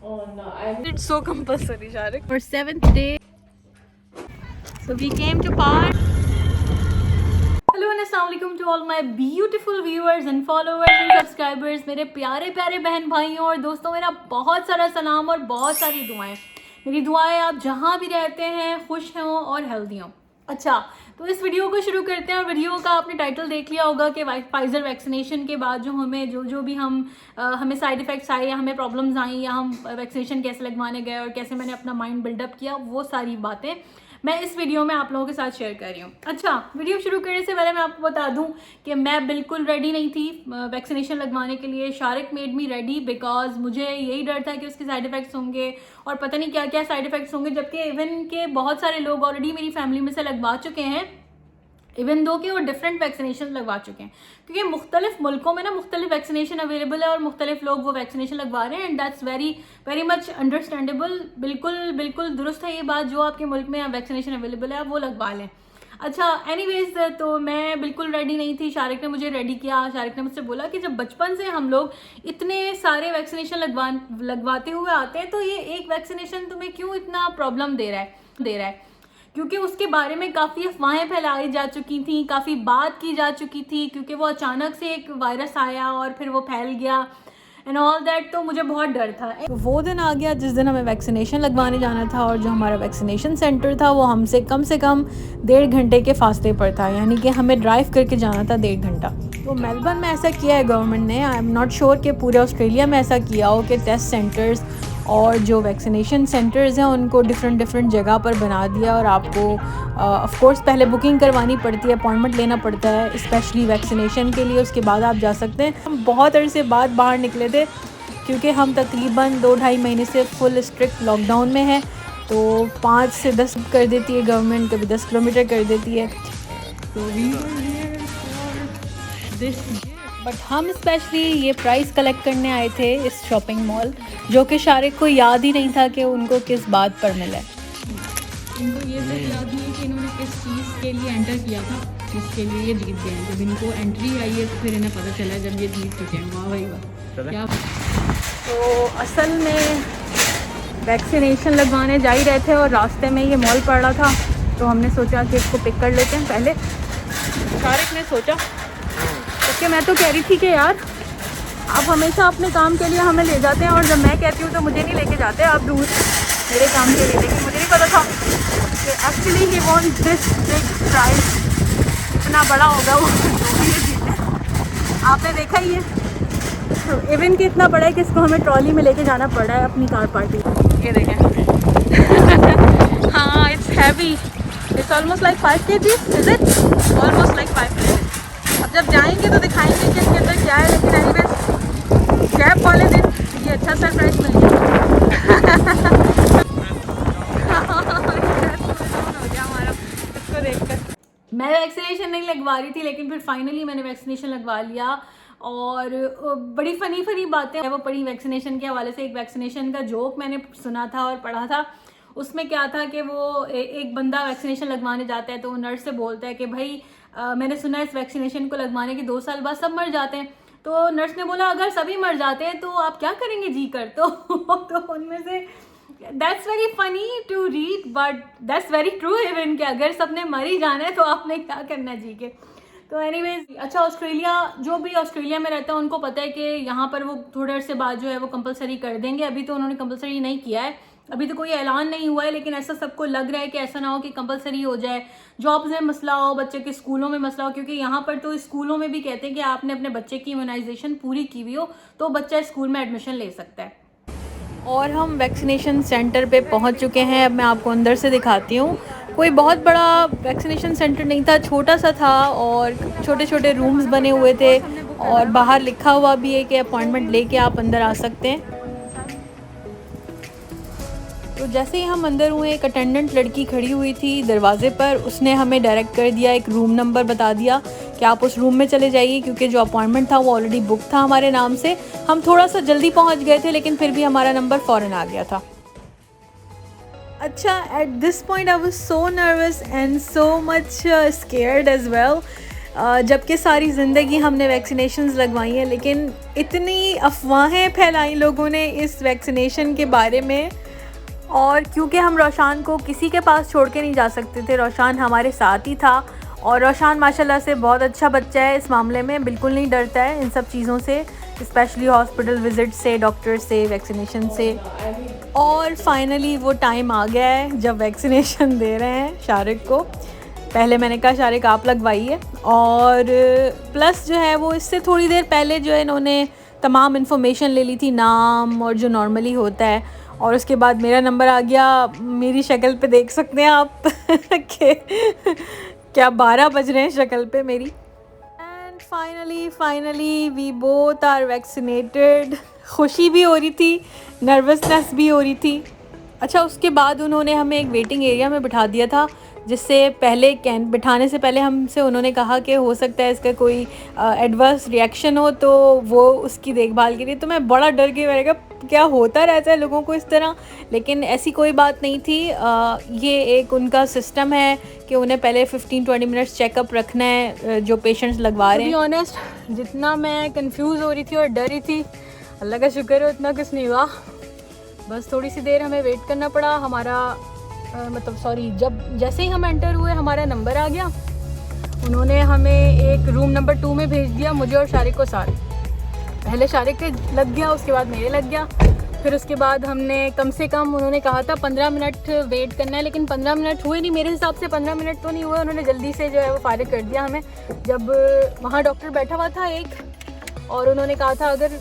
Oh no, it's so compulsory, Sharik. For 7th day, so we came to park. Hello and assalamualaikum to all my beautiful viewers and followers and subscribers. मेरे प्यारे प्यारे बहन भाइयों और दोस्तों, मेरा बहुत सारा सलाम और बहुत सारी दुआएं। मेरी दुआएं आप जहाँ भी रहते हैं खुश हों और हेल्दी हों। अच्छा, तो इस वीडियो को शुरू करते हैं। और वीडियो का आपने टाइटल देख लिया होगा कि फाइजर वैक्सीनेशन के बाद जो हमें जो भी हमें साइड इफ़ेक्ट्स आए या हमें प्रॉब्लम्स आई या हम वैक्सीनेशन कैसे लगवाने गए और कैसे मैंने अपना माइंड बिल्डअप किया, वो सारी बातें मैं इस वीडियो में आप लोगों के साथ शेयर कर रही हूँ। अच्छा, वीडियो शुरू करने से पहले मैं आपको बता दूं कि मैं बिल्कुल रेडी नहीं थी वैक्सीनेशन लगवाने के लिए। Shariq made me ready because मुझे यही डर था कि उसके साइड इफ़ेक्ट्स होंगे और पता नहीं क्या क्या साइड इफ़ेक्ट्स होंगे, जबकि इवन के बहुत सारे लोग ऑलरेडी मेरी फैमिली में से लगवा चुके हैं, इवन दो कि वो डिफरेंट वैक्सीनेशन लगवा चुके हैं, क्योंकि मुख्तलिफ मुल्कों में ना मुख्तलिफ वैक्सीनेशन अवेलेबल है और मुख्तलिफ लोग वो वैक्सीनेशन लगवा रहे हैं। And that's very very much understandable. बिल्कुल बिल्कुल दुरुस्त है ये बात, जो आपके मुल्क में वैक्सीनेशन अवेलेबल है आप वो लगवा लें। अच्छा, एनीवेज, तो मैं बिल्कुल रेडी नहीं थी। शारिक ने मुझे रेडी किया। शारिक ने मुझसे बोला कि जब बचपन से हम लोग इतने सारे वैक्सीनेशन लगवाते हुए आते हैं, तो ये एक वैक्सीनेशन तुम्हें क्यों इतना प्रॉब्लम दे रहा है? क्योंकि उसके बारे में काफ़ी अफवाहें फैलाई जा चुकी थी, काफ़ी बात की जा चुकी थी, क्योंकि वो अचानक से एक वायरस आया और फिर वो फैल गया एंड ऑल दैट। तो मुझे बहुत डर था। तो वो दिन आ गया जिस दिन हमें वैक्सीनेशन लगवाने जाना था, और जो हमारा वैक्सीनेशन सेंटर था वो हमसे कम से कम 1.5 घंटे के फासले पर था, यानी कि हमें ड्राइव करके जाना था 1.5 घंटा। तो मेलबर्न में ऐसा किया है गवर्नमेंट ने। आई एम नॉट श्योर कि पूरे ऑस्ट्रेलिया में ऐसा किया हो कि टेस्ट सेंटर्स और जो वैक्सीनेशन सेंटर्स हैं उनको डिफरेंट जगह पर बना दिया, और आपको ऑफ कोर्स पहले बुकिंग करवानी पड़ती है, अपॉइंटमेंट लेना पड़ता है स्पेशली वैक्सीनेशन के लिए, उसके बाद आप जा सकते हैं। हम बहुत अरसे बाद बाहर निकले थे क्योंकि हम तकरीबन 2-2.5 महीने से फुल स्ट्रिक्ट लॉकडाउन में है। तो 5 से 10 कर देती है गवर्नमेंट, कभी 10 किलोमीटर कर देती है। तो बट हम स्पेशली ये प्राइस कलेक्ट करने आए थे इस शॉपिंग मॉल, जो कि शारिक को याद ही नहीं था कि उनको किस बात पर मिला है। इनको ये तक याद नहीं है कि इन्होंने किस चीज़ के लिए एंटर किया था, जिसके लिए ये जीत गए हैं। जब इनको एंट्री आई है तो फिर इन्हें पता चला जब ये जीत चुके हैं। वाह भाई वाह, क्या। तो असल में वैक्सीनेशन लगवाने जा ही रहे थे और रास्ते में ये मॉल पड़ रहा था, तो हमने सोचा कि इसको पिक कर लेते हैं पहले। शारिक ने सोचा कि मैं तो कह रही थी कि यार आप हमेशा अपने काम के लिए हमें ले जाते हैं, और जब मैं कहती हूँ तो मुझे नहीं लेके जाते आप दूर मेरे काम के लिए। लेकिन मुझे नहीं पता था कि actually he want this big prize, इतना बड़ा होगा वो जो भी ये जीते। आपने देखा ही है, तो इवन कि इतना बड़ा है कि इसको हमें ट्रॉली में लेके जाना पड़ रहा है अपनी कार पार्टी। ये देखें हाँ, it's heavy, it's almost like 5 kg, is it? Almost like 5 kg। अब जब जाएंगे तो दिखाएंगे कि इसके अंदर क्या है। लेकिन एनीवेज कैब वाले दिन ये अच्छा सरप्राइज मिल गया हो गया हमारा इसको देखकर। मैं वैक्सीनेशन नहीं लगवा रही थी, लेकिन फिर फाइनली मैंने वैक्सीनेशन लगवा लिया। और बड़ी फ़नी बातें वो पढ़ी वैक्सीनेशन के हवाले से। एक वैक्सीनेशन का जोक मैंने सुना था और पढ़ा था। उसमें क्या था कि वो एक बंदा वैक्सीनेशन लगवाने जाता है, तो वो नर्स से बोलता है कि भाई मैंने सुना है इस वैक्सीनेशन को लगवाने के 2 साल बाद सब मर जाते हैं। तो नर्स ने बोला अगर सभी मर जाते हैं तो आप क्या करेंगे जी कर? तो उनमें से that's very funny to read but that's very true even कि अगर सबने मर ही जाना है तो आपने क्या करना है जी के। तो एनीवेज, अच्छा, ऑस्ट्रेलिया, जो भी ऑस्ट्रेलिया में रहता है उनको पता है कि यहाँ पर वो थोड़े अरसे बाद जो है वो कंपलसरी कर देंगे। अभी तो उन्होंने कंपलसरी नहीं किया है, अभी तो कोई ऐलान नहीं हुआ है, लेकिन ऐसा सबको लग रहा है कि ऐसा ना हो कि कंपलसरी हो जाए, जॉब्स में मसला हो, बच्चे के स्कूलों में मसला हो। क्योंकि यहाँ पर तो स्कूलों में भी कहते हैं कि आपने अपने बच्चे की इम्यूनाइजेशन पूरी की हुई हो तो बच्चा स्कूल में एडमिशन ले सकता है। और हम वैक्सीनेशन सेंटर पे पहुँच चुके हैं। अब मैं आपको अंदर से दिखाती हूँ। कोई बहुत बड़ा वैक्सीनेशन सेंटर नहीं था, छोटा सा था, और छोटे छोटे रूम्स बने हुए थे, और बाहर लिखा हुआ भी है कि अपॉइंटमेंट लेके आप अंदर आ सकते हैं। तो जैसे ही हम अंदर हुए, एक अटेंडेंट लड़की खड़ी हुई थी दरवाज़े पर। उसने हमें डायरेक्ट कर दिया, एक रूम नंबर बता दिया कि आप उस रूम में चले जाइए, क्योंकि जो अपॉइंटमेंट था वो ऑलरेडी बुक था हमारे नाम से। हम थोड़ा सा जल्दी पहुंच गए थे, लेकिन फिर भी हमारा नंबर फ़ौरन आ गया था। अच्छा, at this point I was so nervous and so much scared as well. जबकि सारी ज़िंदगी हमने वैक्सीनेशंस लगवाई हैं, लेकिन इतनी अफवाहें फैलाई लोगों ने इस वैक्सीनेशन के बारे में। और क्योंकि हम रोशान को किसी के पास छोड़ के नहीं जा सकते थे, रोशान हमारे साथ ही था। और रोशान माशाल्लाह से बहुत अच्छा बच्चा है, इस मामले में बिल्कुल नहीं डरता है इन सब चीज़ों से, स्पेशली हॉस्पिटल विज़िट से, डॉक्टर से, वैक्सीनेशन से। और फाइनली वो टाइम आ गया है जब वैक्सीनेशन दे रहे हैं शारिक को। पहले मैंने कहा शारिक आप लगवाइए, और प्लस जो है वो इससे थोड़ी देर पहले जो है इन्होंने तमाम इन्फॉर्मेशन ले ली थी, नाम और जो नॉर्मली होता है। और उसके बाद मेरा नंबर आ गया। मेरी शक्ल पे देख सकते हैं आप कि क्या 12 बज रहे हैं शक्ल पे मेरी। And finally we both are vaccinated. खुशी भी हो रही थी, नर्वसनेस भी हो रही थी। अच्छा, उसके बाद उन्होंने हमें एक वेटिंग एरिया में बिठा दिया था, जिससे पहले बिठाने से पहले हमसे उन्होंने कहा कि हो सकता है इसका कोई एडवर्स रिएक्शन हो, तो वो उसकी देखभाल के लिए। तो मैं बड़ा डर गई, मैंने कहा क्या होता रहता है लोगों को इस तरह, लेकिन ऐसी कोई बात नहीं थी। ये एक उनका सिस्टम है कि उन्हें पहले 15-20 मिनट्स चेकअप रखना है जो पेशेंट्स लगवा रहे हैं। टू बी ऑनेस्ट, जितना मैं कंफ्यूज हो रही थी और डर रही थी, अल्लाह का शुक्र है उतना कुछ नहीं हुआ। बस थोड़ी सी देर हमें वेट करना पड़ा। हमारा जब जैसे ही हम एंटर हुए हमारा नंबर आ गया। उन्होंने हमें एक रूम नंबर 2 में भेज दिया, मुझे और शारिक को साथ। पहले शारिक के लग गया, उसके बाद मेरे लग गया। फिर उसके बाद हमने कम से कम, उन्होंने कहा था 15 मिनट वेट करना है, लेकिन 15 मिनट हुए नहीं। मेरे हिसाब से 15 मिनट तो नहीं हुए, उन्होंने जल्दी से जो है वो फारिग कर दिया हमें। जब वहाँ डॉक्टर बैठा हुआ था एक, और उन्होंने कहा था अगर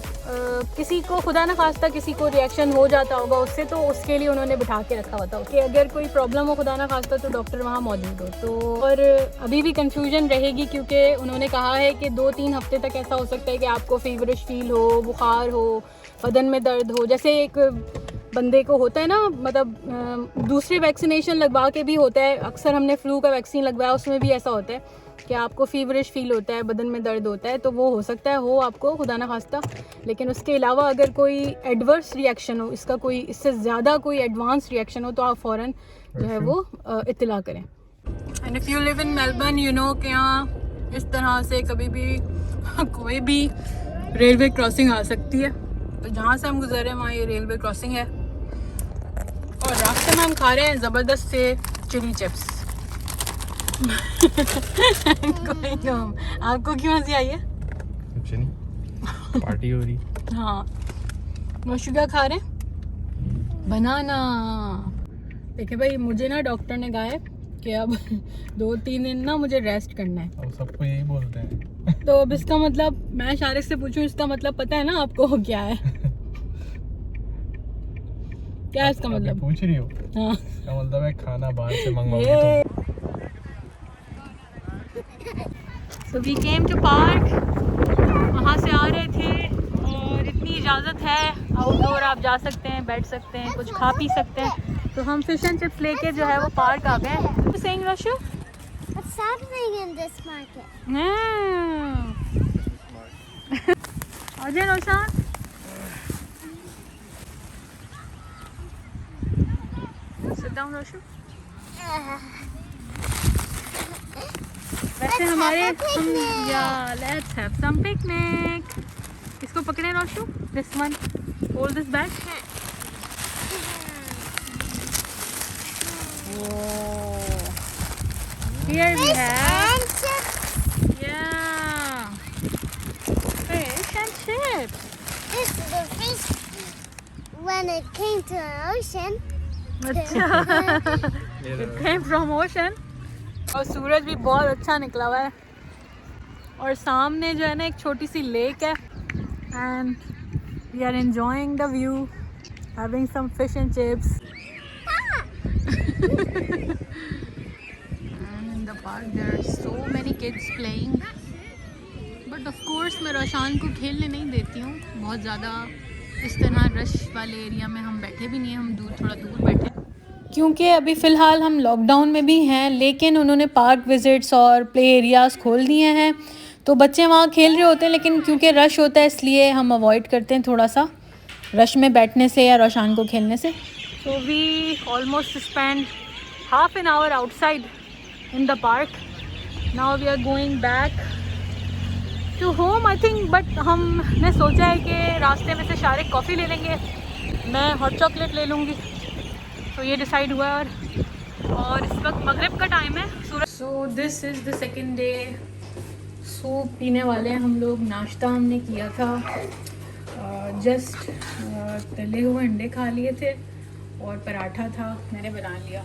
किसी को खुदा न खास्ता किसी को रिएक्शन हो जाता होगा उससे, तो उसके लिए उन्होंने बिठा के रखा हुआ था कि अगर कोई प्रॉब्लम हो खुदा न खास्ता तो डॉक्टर वहाँ मौजूद हो। तो और अभी भी कंफ्यूजन रहेगी, क्योंकि उन्होंने कहा है कि 2-3 हफ्ते तक ऐसा हो सकता है कि आपको फीवरिश फील हो, बुखार हो, बदन में दर्द हो, जैसे एक बंदे को होता है ना, मतलब दूसरे वैक्सीनेशन लगवा के भी होता है। अक्सर हमने फ्लू का वैक्सीन लगवाया, उसमें भी ऐसा होता है कि आपको फीवरिश फील होता है, बदन में दर्द होता है। तो वो हो सकता है हो आपको खुदा ना खास्ता, लेकिन उसके अलावा अगर कोई एडवर्स रिएक्शन हो, इसका कोई इससे ज़्यादा कोई एडवांस रिएक्शन हो, तो आप फ़ौरन जो है वो इत्तला करें। And if you live in Melbourne, you know कि यहाँ इस तरह से कभी भी कोई भी रेलवे क्रॉसिंग आ सकती है। तो जहाँ से हम गुजर रहे हैं वहाँ ये रेलवे क्रॉसिंग है, और रास्ते में हम खा रहे हैं ज़बरदस्त से चिली चिप्स। आपको क्यों हंसी आई है? कुछ नहीं, पार्टी हो रही। हाँ, मोशु क्या खा रहे हैं? बनाना। देखिए भाई, मुझे ना डॉक्टर ने कहा है कि अब 2-3 दिन ना मुझे रेस्ट करना है। अब सबको यही बोलते हैं। तो अब इसका मतलब, मैं शारिक से पूछूं, इसका मतलब पता है ना आपको क्या है? क्या है इसका मतलब? पूछ रही हो? हाँ, इसका मतलब है खाना बाहर से मंगवाओगे तुम। So we came to park, वहाँ से आ रहे थे, और इतनी इजाज़त है आउटडोर आप जा सकते हैं, बैठ सकते हैं, कुछ खा पी सकते हैं। तो हम फिश एंड चिप्स लेके जो है वो पार्क आ गए। Saying Rashu? What's happening in this market? Ajay Roshan, sit down Rashu। वैसे हमारे let's have some picnic। इसको पकड़े रोशु, this one, hold this bag। Whoa, here we have fish and chips। This is the fish when it came to the ocean। अच्छा, it came from ocean। और सूरज भी बहुत अच्छा निकला हुआ है, और सामने जो है ना एक छोटी सी लेक है, and we are enjoying the view, having some fish and chips. And in the park there are so many kids playing, but of course मैं रोशान को खेलने नहीं देती हूँ बहुत ज़्यादा। इस तरह रश वाले एरिया में हम बैठे भी नहीं हैं, हम थोड़ा दूर बैठे, क्योंकि अभी फ़िलहाल हम लॉकडाउन में भी हैं। लेकिन उन्होंने पार्क विज़िट्स और प्ले एरियाज़ खोल दिए हैं, तो बच्चे वहाँ खेल रहे होते हैं, लेकिन क्योंकि रश होता है इसलिए हम अवॉइड करते हैं थोड़ा सा रश में बैठने से या रोशान को खेलने से। So we almost spent half an hour outside in the park. Now we are going back to home I think, but हमने सोचा है कि रास्ते में से शारिक कॉफ़ी ले लेंगे, मैं हॉट चॉकलेट ले लूँगी, तो ये डिसाइड हुआ है। और इस वक्त मगरिब का टाइम है। So this is the second day. Soup पीने वाले हैं हम लोग। नाश्ता हमने किया था, जस्ट तले हुए अंडे खा लिए थे और पराठा था, मैंने बना लिया।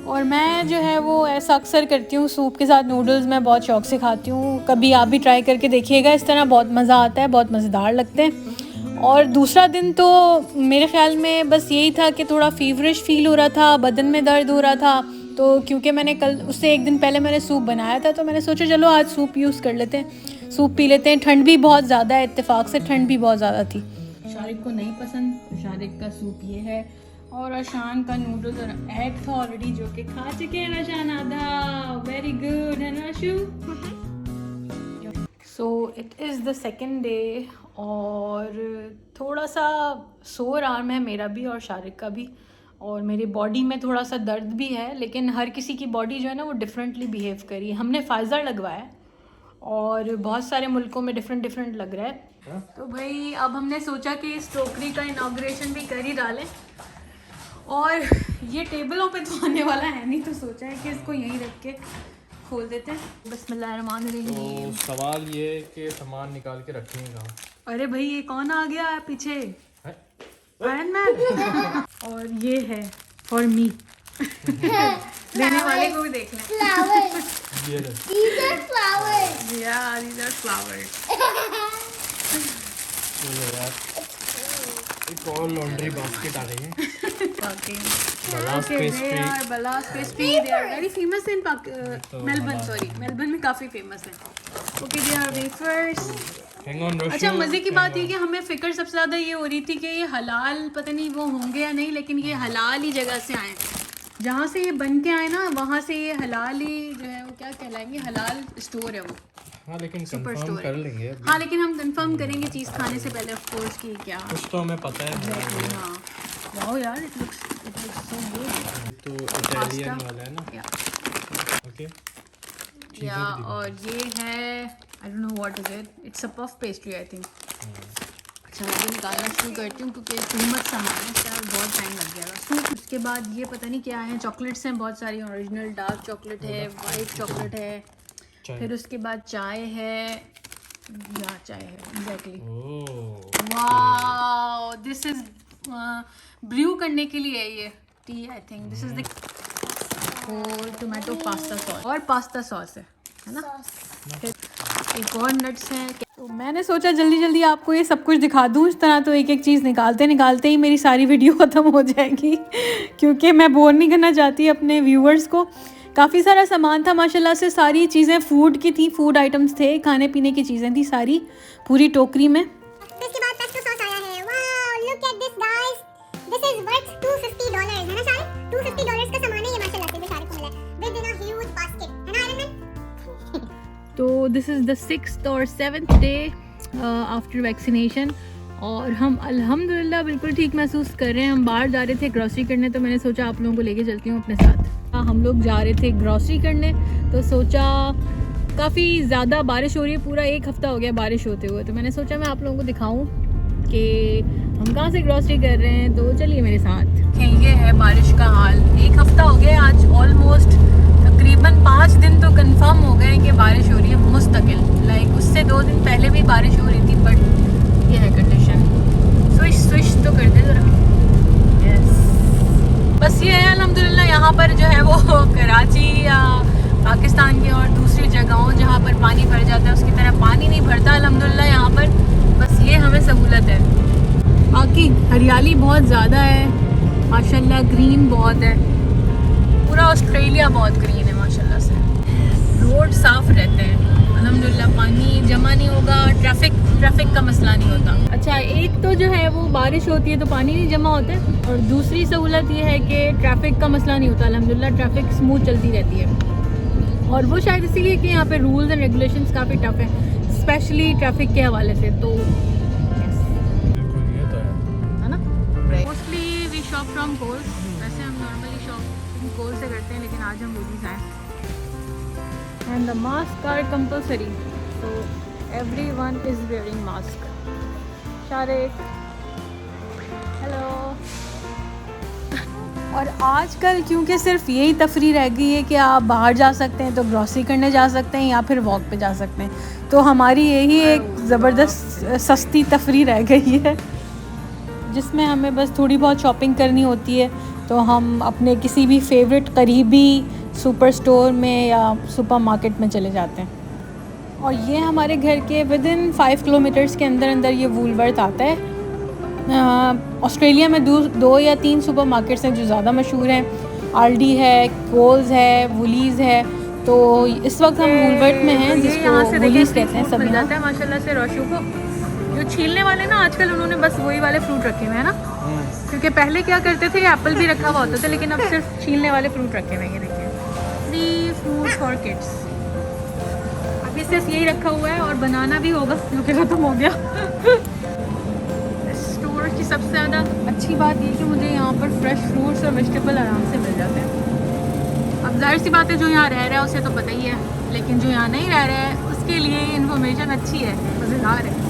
और मैं जो है वो ऐसा अक्सर करती हूँ, सूप के साथ नूडल्स मैं बहुत शौक़ से खाती हूँ। कभी आप भी ट्राई करके देखिएगा, इस तरह बहुत मज़ा आता है, बहुत मज़ेदार लगते हैं। और दूसरा दिन तो मेरे ख़्याल में बस यही था कि थोड़ा फीवरिश फील हो रहा था, बदन में दर्द हो रहा था, तो क्योंकि मैंने कल उससे एक दिन पहले मैंने सूप बनाया था, तो मैंने सोचा चलो आज सूप यूज़ कर लेते हैं, सूप पी लेते हैं। ठंड भी बहुत ज़्यादा है, इत्तेफाक से ठंड भी बहुत ज़्यादा थी। शारिक को नहीं पसंद, तो शारिक का सूप ये है, और अशान का नूडल्स और एग था ऑलरेडी, जो कि खा चुके हैं अशान आधा। वेरी गुड है ना shoe. So it is the second day, और थोड़ा सा सोर आर्म है मेरा भी और शारिक का भी, और मेरी बॉडी में थोड़ा सा दर्द भी है, लेकिन हर किसी की बॉडी जो है ना वो डिफरेंटली बिहेव करी। हमने फाइज़र लगवाया और बहुत सारे मुल्कों में डिफरेंट लग रहा है। तो भाई अब हमने सोचा कि इस टोकरी का इनाग्रेशन भी कर ही डालें, और ये टेबलों पे तो आने वाला है नहीं, तो सोचा है कि इसको यहीं रख के खोल देते हैं। बिस्मिल्लाहिर्रहमानिर्रहीम। तो सवाल ये है कि सामान निकाल के रखेंगे कहाँ? अरे भाई ये कौन आ गया है पीछे? Iron man. और ये है फॉर मी। देने वाले को भी देख लें। Flowers. ये ले। These are flowers. Yeah, these are flowers. ये ले यार, एक और लॉन्ड्री बास्केट आ गई है। Balas pastry. They are Balas pastry. They are very famous in Melbourne. Sorry, Melbourne में काफ़ी famous है। Okay, they are wafers. Hang on, Roshu. अच्छा, मज़े की बात ये कि हमें फ़िक्र सबसे ज़्यादा ये हो रही थी कि ये हलाल पता नहीं वो होंगे या नहीं, लेकिन ये हलाल ही जगह से आए, जहाँ से ये बन के आए ना वहाँ से ये हलाल ही जो है वो क्या कहलाएंगे, हलाल स्टोर है वो। हाँ लेकिन सुपर कंफर्म स्टोर कर है। लेंगे अभी। हाँ लेकिन हम कंफर्म करेंगे चीज़ खाने से पहले ऑफ कोर्स कि क्या। कुछ तो हमें पता है। हाँ वाओ यार, इट लुक्स सो गुड। तो इटालियन वाला है ना। ओके। या और ये है I don't know what is it, it's a puff pastry I think. अच्छा मैं भी निकालना शुरू करती हूँ क्योंकि कीमत सामान है, इसका बहुत टाइम लग जाएगा। सूप, उसके बाद ये पता नहीं क्या है, चॉकलेट्स हैं बहुत सारी, ओरिजिनल डार्क चॉकलेट है, वाइट चॉकलेट है, फिर उसके बाद चाय है, या चाय है exactly. Wow, this is brew करने के लिए है ये tea I think. This is the tomato pasta sauce, और पास्ता सॉस है ना, फिर एक और नट्स हैं। तो मैंने सोचा जल्दी जल्दी आपको ये सब कुछ दिखा दूँ, इस तरह तो एक एक चीज़ निकालते ही मेरी सारी वीडियो ख़त्म हो जाएगी क्योंकि मैं बोर नहीं करना चाहती अपने व्यूअर्स को। काफ़ी सारा सामान था माशाल्लाह से, सारी चीज़ें फूड की थी, फूड आइटम्स थे, खाने पीने की चीज़ें थी सारी पूरी टोकरी में। इसके बाद पेस्टो सॉस आया है। Wow, look at this guys, this is worth $250 है ना सारे? $250 का सामान है ये माशाल्लाह से, सारे को मिला with in a huge basket, है ना आयरन मैन? तो दिस इज़ द 6th और 7th डे आफ्टर वैक्सीनेशन, और हम अल्हम्दुलिल्लाह बिल्कुल ठीक महसूस कर रहे हैं। हम बाहर जा रहे थे ग्रॉसरी करने, तो मैंने सोचा आप लोगों को लेके चलती हूँ अपने साथ। हम लोग जा रहे थे ग्रॉसरी करने, तो सोचा काफ़ी ज़्यादा बारिश हो रही है, पूरा एक हफ़्ता हो गया बारिश होते हुए, तो मैंने सोचा मैं आप लोगों को दिखाऊं कि हम कहाँ से ग्रॉसरी कर रहे हैं, तो चलिए मेरे साथ। ये है बारिश का हाल, एक हफ़्ता हो गया आज ऑलमोस्ट, तकरीबन 5 दिन तो कंफर्म हो गए कि बारिश हो रही है मुस्तकिल। लाइक उससे 2 दिन पहले भी बारिश हो रही थी, बट ये है कंडीशन। स्विश तो कर दे ज़रा। बस ये है अल्हम्दुलिल्लाह, यहाँ पर जो है वो कराची या पाकिस्तान की और दूसरी जगहों जहाँ पर पानी भर जाता है उसकी तरह पानी नहीं भरता अल्हम्दुलिल्लाह यहाँ पर, बस ये हमें सहूलत है। बाकी हरियाली बहुत ज़्यादा है माशाल्लाह, ग्रीन बहुत है, पूरा ऑस्ट्रेलिया बहुत ग्रीन है माशाल्लाह से। रोड साफ़ रहते हैं अल्हम्दुलिल्लाह, पानी जमा नहीं होगा, ट्रैफिक का मसला नहीं होता। अच्छा, एक तो जो है वो बारिश होती है तो पानी नहीं जमा होता है, और दूसरी सहूलत ये है कि ट्रैफिक का मसला नहीं होता अल्हम्दुलिल्लाह, ट्रैफिक स्मूथ चलती रहती है। और वो शायद इसीलिए कि यहाँ पे रूल्स एंड रेगुलेशंस काफ़ी टफ है, स्पेशली ट्रैफिक के हवाले से। तो है ना, mostly we shop from Coles, वैसे हम नॉर्मली शॉप कोल से करते हैं, लेकिन आज हम वूडीज़ आए। and the masks are compulsory, so everyone is wearing mask. Sharik, hello. और आजकल क्योंकि सिर्फ यही तफरी रह गई है कि आप बाहर जा सकते हैं तो ग्रॉसरी करने जा सकते हैं या फिर वॉक पे जा सकते हैं, तो हमारी यही एक ज़बरदस्त सस्ती तफरी रह गई है जिसमें हमें बस थोड़ी बहुत शॉपिंग करनी होती है तो हम अपने किसी भी फेवरेट करीबी सुपर स्टोर में या सुपर मार्केट में चले जाते हैं। और ये हमारे घर के विदिन 5 किलोमीटर्स के अंदर अंदर ये वूलवर्थ आता है। ऑस्ट्रेलिया में 2 या 3 सुपर मार्केट्स हैं जो ज़्यादा मशहूर हैं, आल्डी है, कोल्स है, वुलीज़ है। तो इस वक्त हम वूलवर्थ में हैं जिसको वुलीज़ कहते हैं। सब जाता है माशाल्लाह से रोशू को। जो छीलने वाले ना आजकल उन्होंने बस वही वाले फ्रूट रखे हुए हैं ना, क्योंकि पहले क्या करते थे एप्पल भी रखा हुआ होता था, लेकिन अब सिर्फ छीलने वाले फ्रूट रखे हुए हैं। ये देखिए, 3 फ्रूट फॉर किड्स। अभी सिर्फ यही रखा हुआ है और बनाना भी होगा क्योंकि ख़त्म हो गया। स्टोर की सबसे ज़्यादा अच्छी बात ये कि मुझे यहाँ पर फ्रेश फ्रूट्स और वेजिटेबल आराम से मिल जाते हैं। अब जाहिर सी बात है जो यहाँ रह रहा है उसे तो पता ही है, लेकिन जो यहाँ नहीं रह रहा है उसके लिए इन्फॉर्मेशन अच्छी है, मज़ेदार है।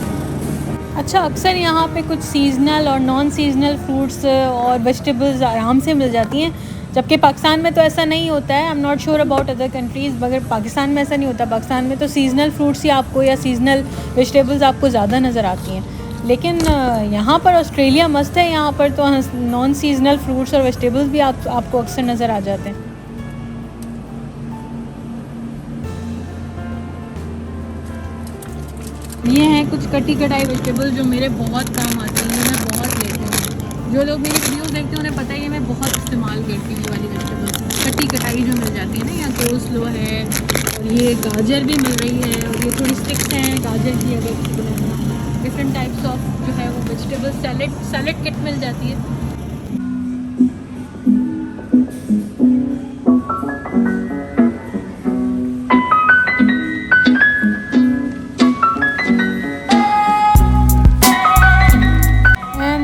अच्छा, अक्सर यहाँ पे कुछ सीजनल और नॉन सीजनल फ्रूट्स और वेजिटेबल्स आराम से मिल जाती हैं, जबकि पाकिस्तान में तो ऐसा नहीं होता है। I am not sure about other countries, मगर पाकिस्तान में ऐसा नहीं होता। पाकिस्तान में तो सीजनल फ्रूट्स ही आपको या सीजनल वेजिटेबल्स आपको ज़्यादा नज़र आती हैं, लेकिन यहाँ पर ऑस्ट्रेलिया मस्त है। यहाँ पर तो नॉन सीजनल फ्रूट्स और वेजिटेबल्स भी आपको अक्सर नज़र आ जाते हैं। ये हैं कुछ कटी कटाई वेजिटेबल्स जो मेरे बहुत काम आती हैं, मैं बहुत लेती हूँ। जो लोग मेरी वीडियोस देखते हैं उन्हें पता ही है मैं बहुत इस्तेमाल करती हूँ ये वाली वेजिटेबल्स। कटी कटाई जो मिल जाती है ना, यहाँ कोल्स्लो है और ये गाजर भी मिल रही है और ये थोड़ी स्टिक्स हैं गाजर की। अगर डिफरेंट टाइप्स ऑफ जो है वो वेजिटेबल सैलेड किट मिल जाती है।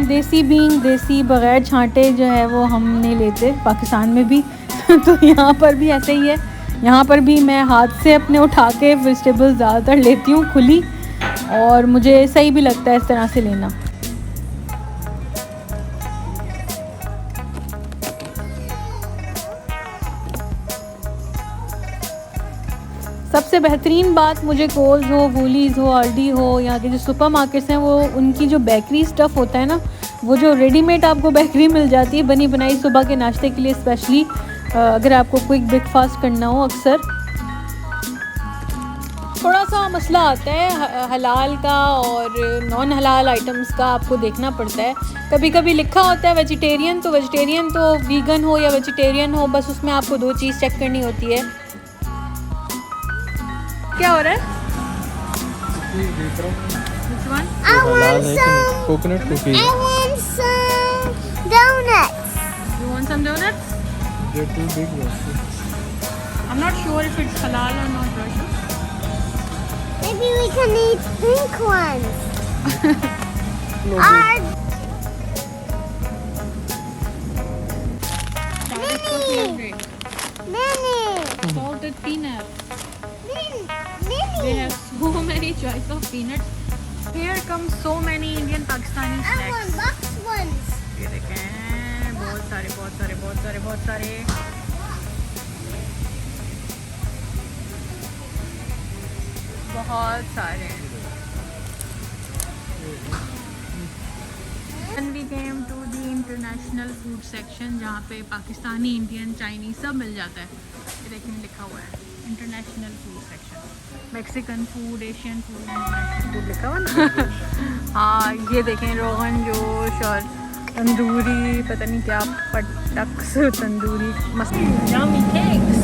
देसी बीन, देसी बग़ैर छांटे जो है वो हम नहीं लेते पाकिस्तान में भी। तो यहाँ पर भी ऐसे ही है। यहाँ पर भी मैं हाथ से अपने उठा के वेजिटेबल्स ज़्यादातर लेती हूँ खुली, और मुझे सही भी लगता है इस तरह से लेना। सबसे बेहतरीन बात मुझे कोल्स हो, वूलीज़ हो, आल्डी हो, यहाँ के जो सुपर मार्केट्स हैं वो उनकी जो बेकरी स्टफ़ होता है ना, वो जो रेडीमेड आपको बेकरी मिल जाती है बनी बनाई सुबह के नाश्ते के लिए, स्पेशली अगर आपको क्विक ब्रेकफास्ट करना हो। अक्सर थोड़ा सा मसला आता है हलाल का और नॉन हलाल आइटम्स का, आपको देखना पड़ता है। कभी कभी लिखा होता है वेजिटेरियन तो वीगन हो या वेजिटेरियन हो, बस उसमें आपको 2 चीज़ चेक करनी होती है। क्या हो रहा है? Which one? I want some coconut cookies. I want some donuts. You want some donuts? They're too big. I'm not sure if it's halal or not, Roshu. Maybe we can eat pink ones. No, Minnie. Salted peanuts. They Minnie. have so many choice of peanuts. Here comes so many Indian Pakistani I want snacks. box ones. ये देखें, बहुत सारे And we came to the international food section जहाँ पे Pakistani, Indian, Chinese सब मिल जाता है। ये देखिए लिखा हुआ है international food section, Mexican food, Asian food लिखा हुआ ना। हाँ, ये देखें रोगन जोश और तंदूरी, पता नहीं क्या पटक्स, तंदूरी मस्त यम्मी केक्स।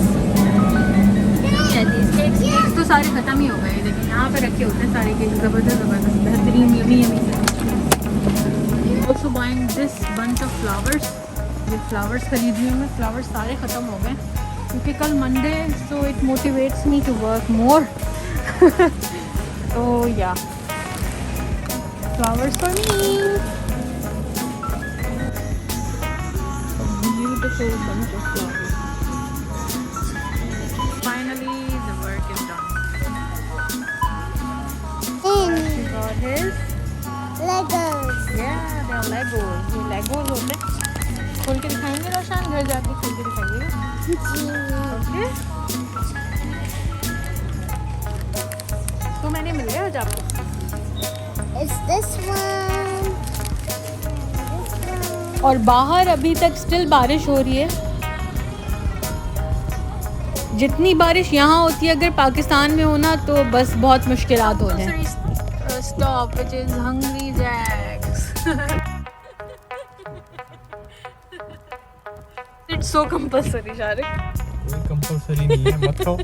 केक्स तो सारे ख़त्म ही हो गए। देखिए यहाँ पे रखे होते हैं सारे केक, ज़बरदस्त बेहतरीन yummy. Also buying this bunch of flowers. ये फ्लावर्स खरीदी हूँ मैं, फ्लावर्स सारे ख़त्म हो गए क्योंकि कल Monday, so it motivates me to work more. तो या flowers for me, beautiful bunch of flowers. Finally the work Legos, ये लेगोज होते हैं। खोल के दिखाएंगे रोशन, घर जाके खोल के दिखाइएगा। ओके, तो मैंने मिल गया आज आपको। It's this one. और बाहर अभी तक स्टिल बारिश हो रही है। जितनी बारिश यहाँ होती है अगर पाकिस्तान में होना तो बस बहुत मुश्किलात हो जाए। Stop which is hungry Jacks. It's so compulsory Shariq. कोई कंपल्सरी नहीं है, मत खाओ।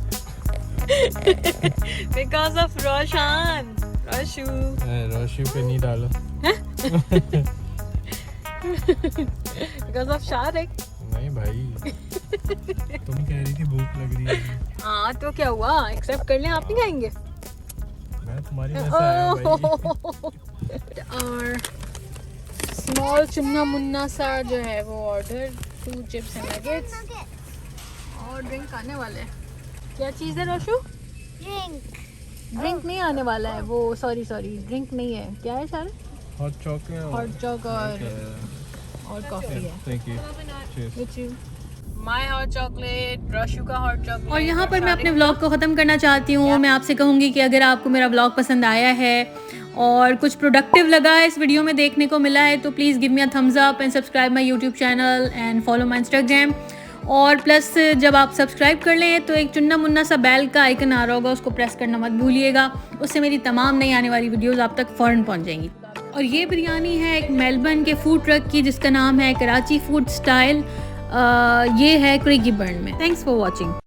बिकॉज ऑफ रोशन, रोशु। रोशी पे नहीं डालो। Because of Shariq. नहीं भाई, तुम कह रही थी भूख लग रही है। हाँ तो क्या हुआ, एक्सेप्ट कर लें, आप नहीं खाएंगे? मैं तुम्हारी जैसा आया भाई। और स्मॉल चुन्ना मुन्ना सा जो है वो ऑर्डर, 2 चिप्स एंड नगेट्स और ड्रिंक आने वाले हैं। क्या चीज़ है रोशु? ड्रिंक नहीं आने वाला है वो, सॉरी ड्रिंक नहीं है। क्या है sir? Hot chocolate. Hot choc और कॉफ़ी है। Thank you. My hot chocolate, Roshu का हॉट चॉकलेट। और यहाँ पर मैं अपने व्लॉग को ख़त्म करना चाहती हूँ। मैं आपसे कहूँगी कि अगर आपको मेरा व्लॉग पसंद आया है और कुछ प्रोडक्टिव लगा है इस वीडियो में देखने को मिला है तो please give me a thumbs up and subscribe my YouTube channel and follow my Instagram. और प्लस जब आप सब्सक्राइब कर लें तो एक चुन्ना मुन्ना सा बेल का आइकन आ रहा होगा, उसको प्रेस करना मत भूलिएगा। उससे मेरी तमाम नई आने वाली वीडियोज़ आप तक फ़ौरन पहुँच जाएंगी। और ये बिरयानी है एक मेलबर्न के फूड ट्रक की जिसका नाम है कराची फूड स्टाइल। ये है क्रिगी बर्न में। Thanks for watching.